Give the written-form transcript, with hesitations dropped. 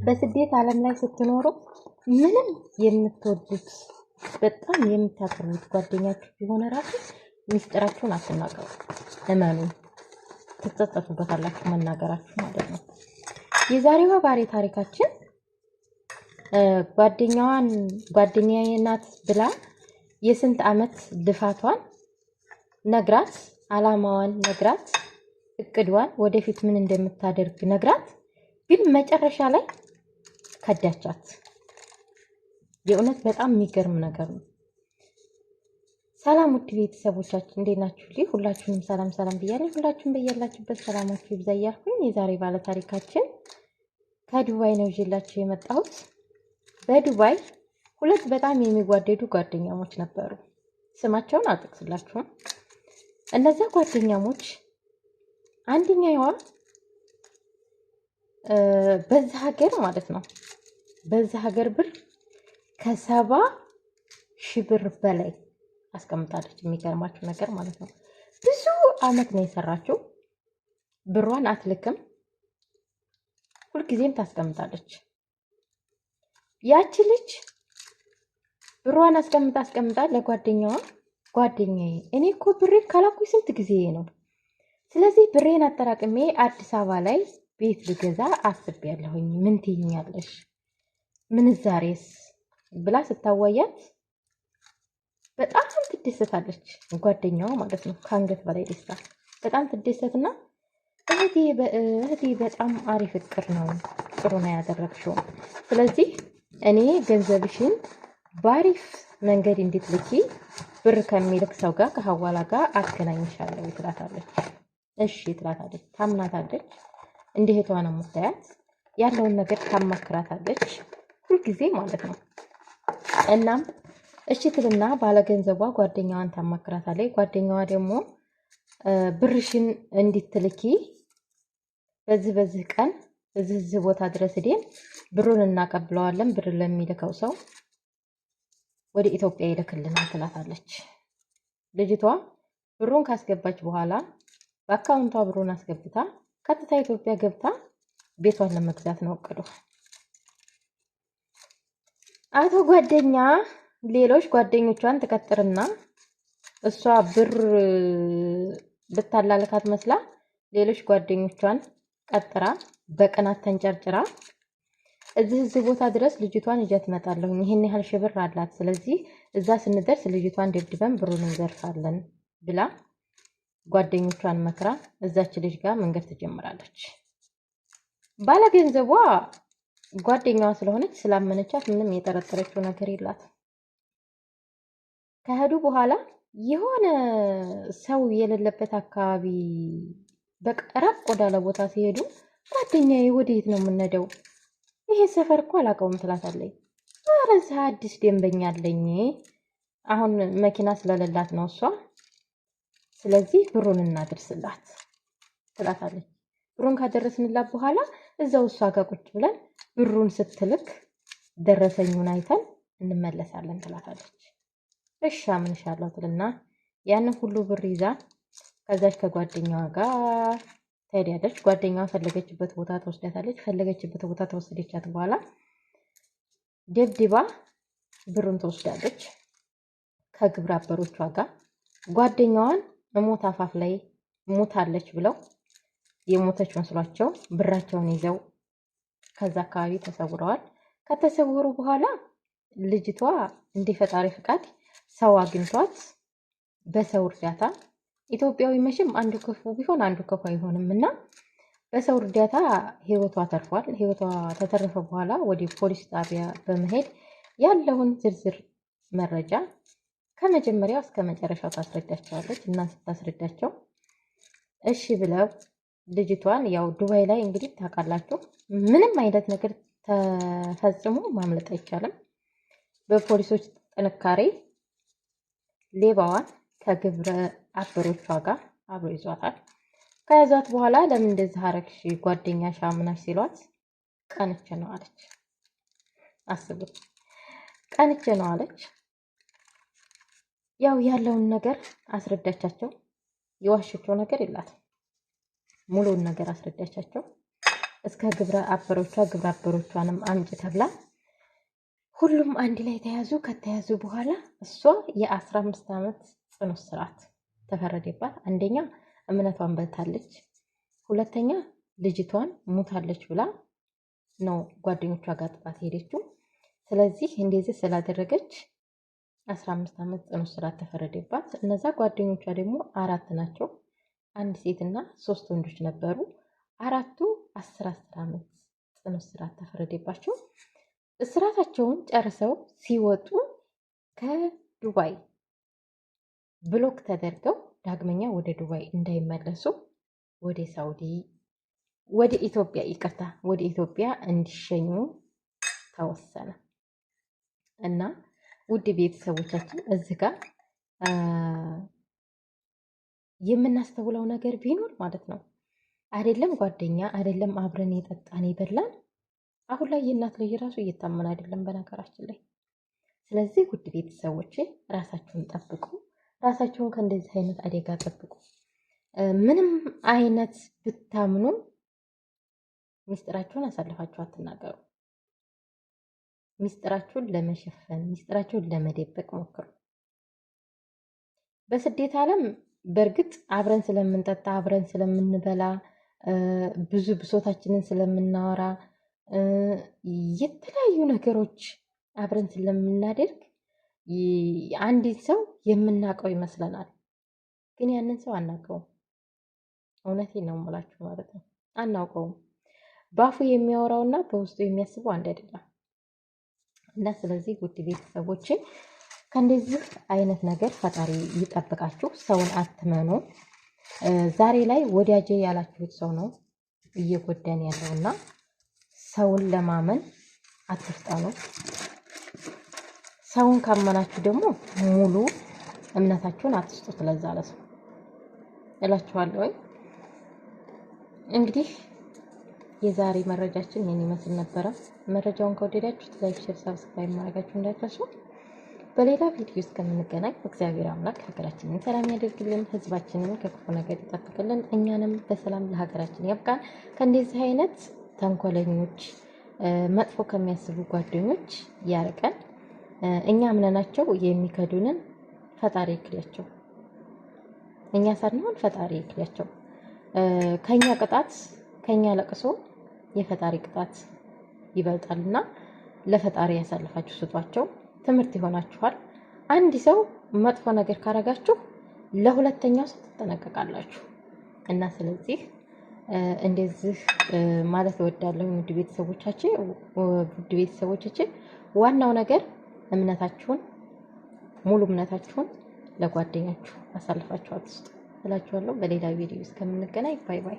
በስደት ዓለም ላይ ስትኖሩ ምንም የምትወዱት በጣም የምታከብሩት ጓደኛችሁ የሆነ ራሱ ሚስጥራችሁን አትናገሩ። እመኑ፣ ትጸጸቱበታላችሁ መናገራችሁ ማለት ነው። የዛሬዋ ባሬ ታሪካችን ጓደኛዬ ናት ብላ የስንት ዓመት ልፋቷን ነግራት፣ አላማዋን ነግራት፣ እቅዷን ወደፊት ምን እንደምታደርግ ነግራት፣ ግን መጨረሻ ላይ ከዳቻት። የእውነት በጣም የሚገርም ነገር ነው። ሰላም ውድ ቤተሰቦቻችን እንዴት ናችሁ? ሁላችሁንም ሰላም ሰላም ብያለሁ። ሁላችሁም በያላችሁበት ሰላማችሁ ይብዛ እያልኩኝ የዛሬ ባለ ታሪካችን ከዱባይ ነው ይዤላችሁ የመጣሁት። በዱባይ ሁለት በጣም የሚጓደዱ ጓደኛሞች ነበሩ። ስማቸውን አልጠቅስላችሁም። እነዛ ጓደኛሞች አንደኛዋ በዛ ሀገር ማለት ነው በዛ ሀገር ብር ከ70,000 ብር በላይ አስቀምጣለች። የሚገርማችሁ ነገር ማለት ነው ብዙ አመት ነው የሰራችው። ብሯን አትልክም፣ ሁልጊዜም ታስቀምጣለች። ያቺ ልጅ ብሯን አስቀምጣ ጓደኛዬ እኔ እኮ ብሬ ካላኩኝ ስንት ጊዜ ነው፣ ስለዚህ ብሬን አጠራቅሜ አዲስ አበባ ላይ ቤት ልገዛ አስቤያለሁኝ፣ ምን ትይኛለሽ? ምንዛሬስ ብላ ስታዋያት በጣም ትደሰታለች። ጓደኛዋ ማለት ነው ከአንገት በላይ ደስታ በጣም ትደሰትና እህቴ በጣም አሪፍ እቅድ ነው፣ ጥሩ ነው ያደረግሽው። ስለዚህ እኔ ገንዘብሽን በአሪፍ መንገድ እንድትልኪ ብር ከሚልክ ሰው ጋር ከሐዋላ ጋር አገናኝሻለሁ ትላታለች። እሺ ትላታለች። ታምናታለች። እንደ እህቷ ነው የምታያት። ያለውን ነገር ታማክራታለች ሁልጊዜ ማለት ነው። እናም እሺ ትልና ባለገንዘቧ ጓደኛዋን ታማክራታለች። ጓደኛዋ ደግሞ ብርሽን እንድትልኪ በዚህ ቀን እዚህ ቦታ ድረስ ሄደን ብሩን እናቀብለዋለን፣ ብር ለሚልከው ሰው ወደ ኢትዮጵያ ይልክልናል ትላታለች። ልጅቷ ብሩን ካስገባች በኋላ በአካውንቷ ብሩን አስገብታ ቀጥታ ኢትዮጵያ ገብታ ቤቷን ለመግዛት ነው እቅዱ። አቶ ጓደኛ ሌሎች ጓደኞቿን ትቀጥርና እሷ ብር ልታላልካት መስላ ሌሎች ጓደኞቿን ቀጥራ በቅናት ተንጨርጭራ እዚህ ቦታ ድረስ ልጅቷን ይዣት እመጣለሁ፣ ይሄን ያህል ሺህ ብር አላት፣ ስለዚህ እዛ ስንደርስ ልጅቷን ደብድበን ብሩን እንዘርፋለን ብላ ጓደኞቿን መክራ እዛች ልጅ ጋር መንገድ ትጀምራለች። ባለገንዘቧ ጓደኛዋ ስለሆነች ስላመነቻት ምንም የጠረጠረችው ነገር የላት። ከሄዱ በኋላ የሆነ ሰው የሌለበት አካባቢ በቀራቅ ወዳለ ቦታ ሲሄዱ ጓደኛዬ ወዴት ነው የምንሄደው? ይሄ ሰፈር እኮ አላውቀውም ትላታለች። ኧረ እዛ አዲስ ደንበኛ አለኝ፣ አሁን መኪና ስለሌላት ነው እሷ፣ ስለዚህ ብሩን እናድርስላት ትላታለች። ብሩን ካደረስንላት በኋላ እዛው እሷ ጋር ቁጭ ብለን ብሩን ስትልክ ደረሰኙን አይተን እንመለሳለን ትላታለች። እሺ አምንሻለሁ ትልና ያንን ሁሉ ብር ይዛ ከዛች ከጓደኛዋ ጋር ትሄዳለች። ጓደኛዋ ፈለገችበት ቦታ ተወስዳታለች። ፈለገችበት ቦታ ተወሰደቻት በኋላ ደብድባ ብሩን ተወስዳለች ከግብረ አበሮቿ ጋር። ጓደኛዋን ሞት አፋፍ ላይ ሞታለች ብለው የሞተች መስሏቸው ብራቸውን ይዘው ከዛ አካባቢ ተሰውረዋል። ከተሰወሩ በኋላ ልጅቷ እንደ ፈጣሪ ፍቃድ ሰው አግኝቷት በሰው እርዳታ፣ ኢትዮጵያዊ መቼም አንዱ ክፉ ቢሆን አንዱ ክፉ አይሆንም እና በሰው እርዳታ ህይወቷ ተርፏል። ህይወቷ ተተረፈ በኋላ ወደ ፖሊስ ጣቢያ በመሄድ ያለውን ዝርዝር መረጃ ከመጀመሪያው እስከ መጨረሻው ታስረዳቸዋለች እና ስታስረዳቸው እሺ ብለው ልጅቷን ያው ዱባይ ላይ እንግዲህ ታውቃላችሁ ምንም አይነት ነገር ተፈጽሞ ማምለጥ አይቻልም። በፖሊሶች ጥንካሬ ሌባዋን ከግብረ አበሮቿ ጋር አብሮ ይዟታል። ከያዟት በኋላ ለምን እንደዚህ አረግሽ ጓደኛሽ አምናሽ ሲሏት ቀንቼ ነው አለች። አስቡት፣ ቀንቼ ነው አለች። ያው ያለውን ነገር አስረዳቻቸው። የዋሸችው ነገር የላትም። ሙሉውን ነገር አስረዳቻቸው። እስከ ግብረ አበሮቿንም አምጪ ተብላ ሁሉም አንድ ላይ ተያዙ። ከተያዙ በኋላ እሷ የ15 ዓመት ጽኑ እስራት ተፈረደባት። አንደኛ እምነቷን በልታለች፣ ሁለተኛ ልጅቷን ሙታለች ብላ ነው ጓደኞቿ ጋር ጥፋት ሄደችው። ስለዚህ እንደዚህ ስላደረገች 15 ዓመት ጽኑ እስራት ተፈረደባት። እነዛ ጓደኞቿ ደግሞ 4 ናቸው። 1 ሴትና 3 ወንዶች ነበሩ። 4ቱ 10 ዓመት ጽኑ እስራት ተፈረደባቸው። እስራታቸውን ጨርሰው ሲወጡ ከዱባይ ብሎክ ተደርገው ዳግመኛ ወደ ዱባይ እንዳይመለሱ ወደ ሳውዲ ወደ ኢትዮጵያ እንዲሸኙ ተወሰነ እና ውድ ቤተሰቦቻችን እዚህ ጋር የምናስተውለው ነገር ቢኖር ማለት ነው አይደለም ጓደኛ አይደለም አብረን የጠጣን የበላን አሁን ላይ የእናት ልጅ ራሱ እየታመን አይደለም በነገራችን ላይ። ስለዚህ ውድ ቤተሰቦቼ ራሳችሁን ጠብቁ፣ ራሳችሁን ከእንደዚህ አይነት አደጋ ጠብቁ። ምንም አይነት ብታምኑ ሚስጥራችሁን አሳልፋችሁ አትናገሩ። ሚስጥራችሁን ለመሸፈን ሚስጥራችሁን ለመደበቅ ሞክሩ። በስደት ዓለም በእርግጥ አብረን ስለምንጠጣ አብረን ስለምንበላ ብዙ ብሶታችንን ስለምናወራ የተለያዩ ነገሮች አብረን ስለምናደርግ አንድን ሰው የምናውቀው ይመስለናል፣ ግን ያንን ሰው አናውቀውም። እውነቴን ነው የምላችሁ ማለት ነው፣ አናውቀውም። በአፉ የሚያወራውና በውስጡ የሚያስበው አንድ አይደለም። እና ስለዚህ ውድ ቤተሰቦቼ ከእንደዚህ አይነት ነገር ፈጣሪ ይጠብቃችሁ። ሰውን አትመኑ። ዛሬ ላይ ወዳጄ ያላችሁት ሰው ነው እየጎዳን ያለውና ሰውን ለማመን አትፍጠኑ። ሰውን ካመናችሁ ደግሞ ሙሉ እምነታችሁን አትስጡት ለዛ ለሰው እላችኋለሁ። እንግዲህ የዛሬ መረጃችን ይህን ይመስል ነበረ። መረጃውን ከወደዳችሁት ላይክ፣ ሼር፣ ሰብስክራይብ ማድረጋችሁ እንዳትረሱ። በሌላ ቪዲዮ እስከምንገናኝ እግዚአብሔር አምላክ ሀገራችንን ሰላም ያደርግልን፣ ህዝባችንን ከክፉ ነገር ይጠብቅልን፣ እኛንም በሰላም ለሀገራችን ያብቃን። ከእንደዚህ አይነት ተንኮለኞች፣ መጥፎ ከሚያስቡ ጓደኞች ያርቀን። እኛ አምነናቸው የሚከዱንን ፈጣሪ ይክዳቸው፣ እኛ ሳንሆን ፈጣሪ ይክዳቸው። ከኛ ቅጣት ከኛ ለቅሶ የፈጣሪ ቅጣት ይበልጣልና ለፈጣሪ ያሳልፋችሁ ስጧቸው። ትምህርት ይሆናችኋል። አንድ ሰው መጥፎ ነገር ካረጋችሁ ለሁለተኛው ሰው ትጠነቀቃላችሁ እና ስለዚህ እንደዚህ ማለት እወዳለሁ። ውድ ቤተሰቦቻችን ዋናው ነገር እምነታችሁን ሙሉ እምነታችሁን ለጓደኛችሁ አሳልፋችሁ አትስጡ እላችኋለሁ። በሌላ ቪዲዮ እስከምንገናኝ ባይ ባይ።